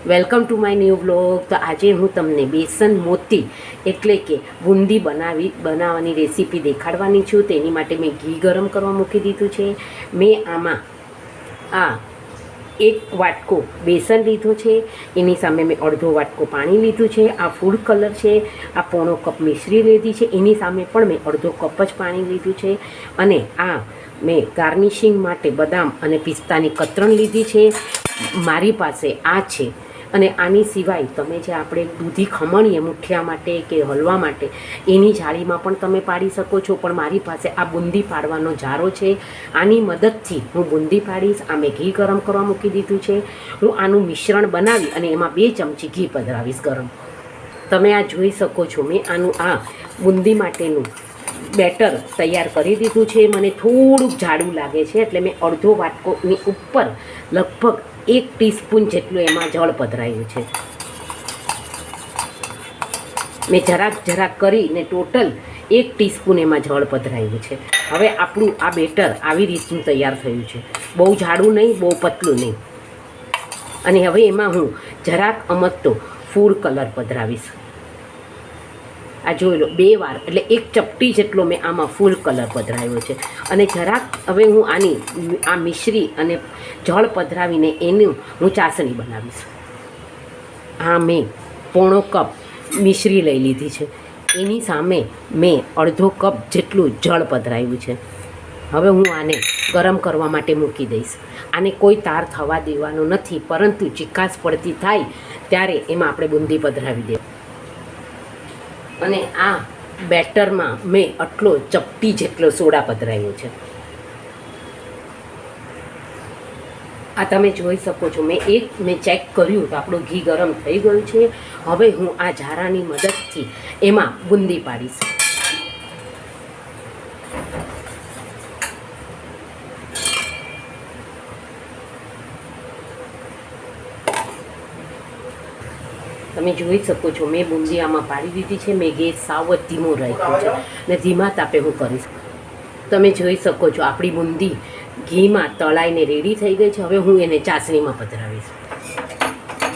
Welcome to my new vlog. તો આજે હું તમને બેસન મોતી એટલે કે બુંદી બનાવવાની રેસીપી દેખાડવાની છું. તેની માટે મેં ઘી ગરમ કરવા મૂકી દીધું છે. મેં આમાં આ 1 વાટકો બેસન લીધો છે, એની સામે મેં અડધો વાટકો પાણી લીધું છે. આ ફૂડ કલર છે. આ પોણો કપ મિશ્રી લીધી છે, એની સામે પણ મેં અડધો કપ જ પાણી લીધું છે. અને આ મેં ગાર્નિશિંગ માટે બદામ અને પિસ્તાની કતરણ લીધી છે. મારી પાસે આ છે. અને આની સિવાય તમે જે આપણે દૂધી ખમણીએ મુઠિયા માટે કે હલવા માટે એની જાળીમાં પણ તમે પાડી શકો છો, પણ મારી પાસે આ બુંદી પાડવાનો જારો છે. આની મદદથી હું બુંદી પાડીશ. આ મેં ઘી ગરમ કરવા મૂકી દીધું છે. હું આનું મિશ્રણ બનાવી અને એમાં 2 ચમચી ઘી પધરાવીશ ગરમ. તમે આ જોઈ શકો છો. મેં આનું આ બુંદી માટેનું બેટર તૈયાર કરી દીધું છે. મને થોડુંક જાડું લાગે છે એટલે મેં અડધો વાટકોની ઉપર લગભગ 1 ટીસ્પૂન જેટલું એમાં જળ પધરાયું છે. મેં જરાક કરીને ટોટલ 1 ટીસ્પૂન એમાં જળ પધરાયું છે. હવે આપણું આ બેટર આવી રીતનું તૈયાર થયું છે. બહુ જાડું નહીં, બહુ પતલું નહીં. અને હવે એમાં હું જરાક અમથો ફૂડ કલર પધરાવીશ. આ જોઈ લો, 2 વાર એટલે 1 ચપટી જેટલો મેં આમાં ફૂલ કલર પધરાવ્યો છે. અને જરાક હવે હું આ મિશ્રી અને જળ પધરાવીને એનું હું ચાસણી બનાવીશ. આ મેં પોણો કપ મિશ્રી લઈ લીધી છે, એની સામે મેં અડધો કપ જેટલું જળ પધરાવ્યું છે. હવે હું આને ગરમ કરવા માટે મૂકી દઈશ. આને કોઈ તાર થવા દેવાનો નથી, પરંતુ ચીકાશ પડતી થાય ત્યારે એમાં આપણે બુંદી પધરાવી દઈએ. અને આ બેટરમાં મેં આટલો ચપટી જેટલો સોડા પધરાવ્યો છે. આ તમે જોઈ શકો છો. મેં ચેક કર્યું તો આપણું ઘી ગરમ થઈ ગયું છે. હવે હું આ જારાની મદદથી એમાં બુંદી પાડીશ. તમે જોઈ શકો છો મેં બુંદી આમાં પાડી દીધી છે. મેં ગેસ સાવ જ ધીમો રાખ્યો છે ને ધીમા તાપે હું કરીશ. તમે જોઈ શકો છો આપણી બુંદી ઘીમાં તળાઈને રેડી થઈ ગઈ છે. હવે હું એને ચાસણીમાં પધરાવીશ.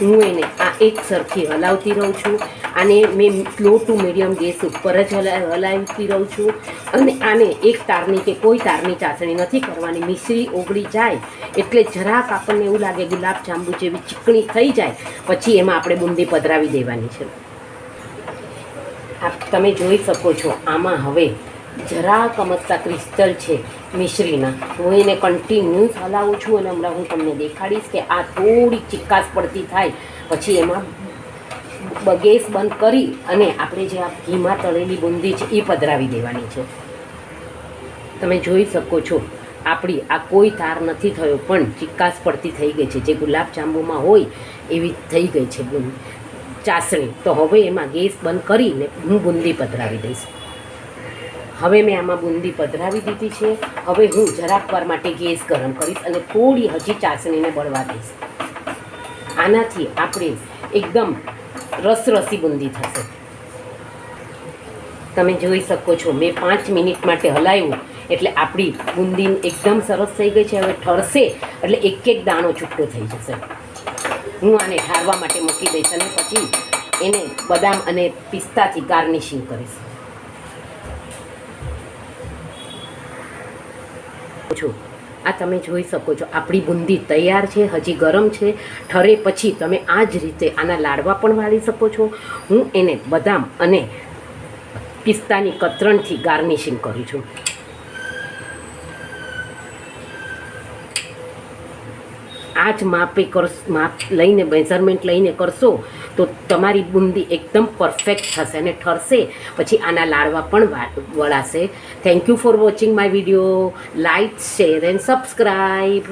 હું એને આ એક સરખી હલાવતી રહું છું. આને મેં સ્લો ટુ મીડિયમ ગેસ ઉપર જ હલાવતી રહું છું. અને આને એક તારની કે કોઈ તારની ચાસણી નથી કરવાની. મિશ્રી ઓગળી જાય એટલે જરાક આપણને એવું લાગે ગુલાબ જાંબુ જેવી ચીકણી થઈ જાય પછી એમાં આપણે બુંદી પધરાવી દેવાની છે. તમે જોઈ શકો છો આમાં હવે જરાક અમથા ક્રિસ્ટલ છે મિશ્રીના. હું એને કન્ટિન્યુઅસ હલાવું છું અને હમણાં હું તમને દેખાડીશ કે આ થોડીક ચીકાશ પડતી થાય પછી એમાં ગેસ બંધ કરી અને આપણે જે આ ઘીમાં તળેલી બુંદી છે એ પધરાવી દેવાની છે. તમે જોઈ શકો છો આપણી આ કોઈ તાર નથી થયો, પણ ચીકાશ પડતી થઈ ગઈ છે. જે ગુલાબ જાંબુમાં હોય એવી થઈ ગઈ છે ચાસણી. તો હવે એમાં ગેસ બંધ કરીને હું બુંદી પધરાવી દઈશ. હવે મેં આમાં બુંદી પધરાવી દીધી છે. હવે હું જરાક વાર માટે ગેસ ગરમ કરીશ અને થોડી હજી ચાસણીને બળવા દઈશ. આનાથી આપણે એકદમ રસરસી બુંદી થશે. તમે જોઈ શકો છો મેં 5 મિનિટ માટે હલાવ્યું એટલે આપણી બુંદી એકદમ સરસ થઈ ગઈ છે. હવે ઠરશે એટલે એક દાણો છૂટો થઈ જશે. હું આને ઠારવા માટે મૂકી દઈશ અને પછી એને બદામ અને પિસ્તાથી ગાર્નિશિંગ કરીશ. આ તમે જોઈ શકો છો આપણી બુંદી તૈયાર છે. હજી ગરમ છે. ઠરે પછી તમે આ જ રીતે આના લાડવા પણ વાળી શકો છો. હું એને બદામ અને પિસ્તાની કતરણથી ગાર્નિશિંગ કરું છું. આ જ માપ લઈને મેઝરમેન્ટ લઈને કરશો તો તમારી બુંદી એકદમ પરફેક્ટ થશે અને ઠરશે પછી આના લાડવા પણ વળાશે. Thank you for watching my video. Like, share and subscribe.